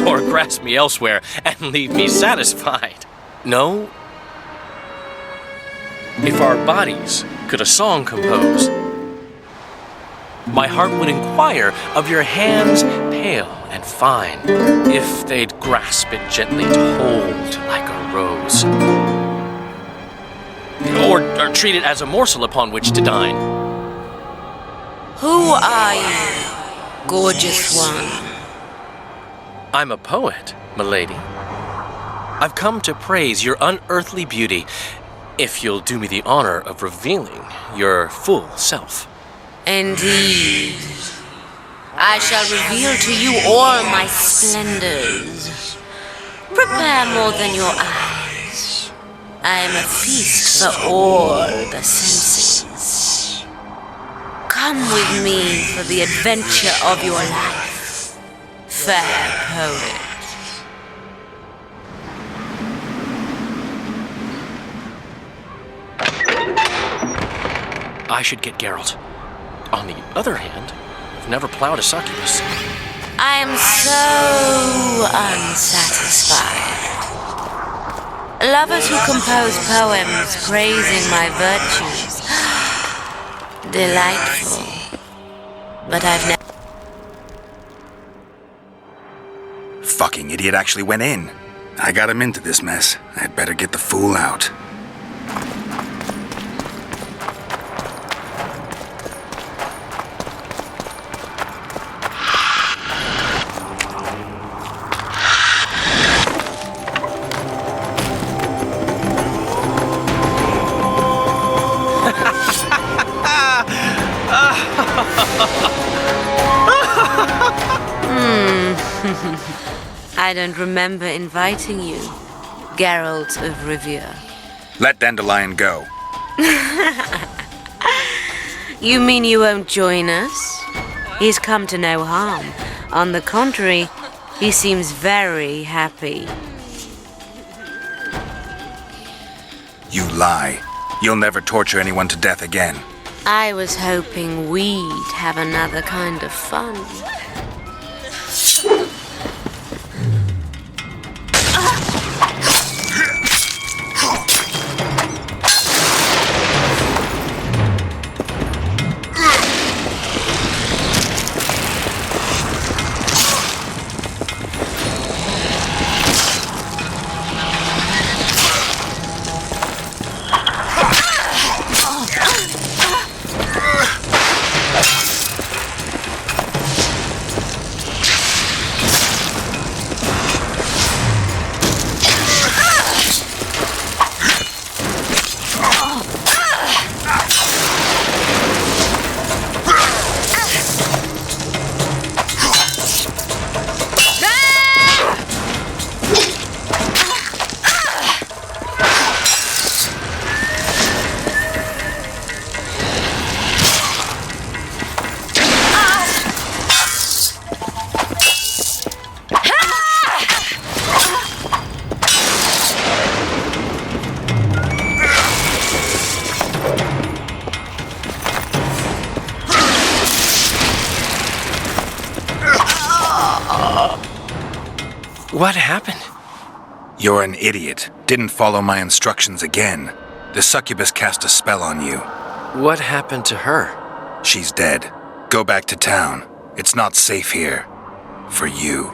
Or grasp me elsewhere and leave me satisfied. No. If our bodies could a song compose, my heart would inquire of your hands pale and fine, if they'd grasp it gently to hold like a rose. Or treat it as a morsel upon which to dine. Who are you, gorgeous one? I'm a poet, milady. I've come to praise your unearthly beauty, if you'll do me the honor of revealing your full self. Indeed. I shall reveal to you all my splendors. Prepare more than your eyes. I am a feast for all the senses. Come with me for the adventure of your life, fair poet. I should get Geralt. On the other hand, I've never plowed a succubus. I am so unsatisfied. Lovers who compose poems praising my virtues. Delightful. But I've never... Fucking idiot actually went in. I got him into this mess. I'd better get the fool out. I don't remember inviting you, Geralt of Rivia. Let Dandelion go. You mean you won't join us? He's come to no harm. On the contrary, he seems very happy. You lie. You'll never torture anyone to death again. I was hoping we'd have another kind of fun. What happened? You're an idiot. Didn't follow my instructions again. The succubus cast a spell on you. What happened to her? She's dead. Go back to town. It's not safe here. For you.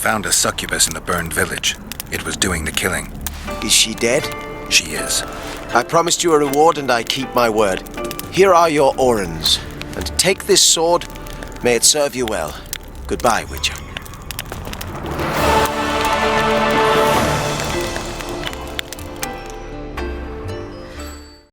Found a succubus in the burned village. It was doing the killing. Is she dead? She is. I promised you a reward and I keep my word. Here are your orans. And take this sword. May it serve you well. Goodbye, Witcher.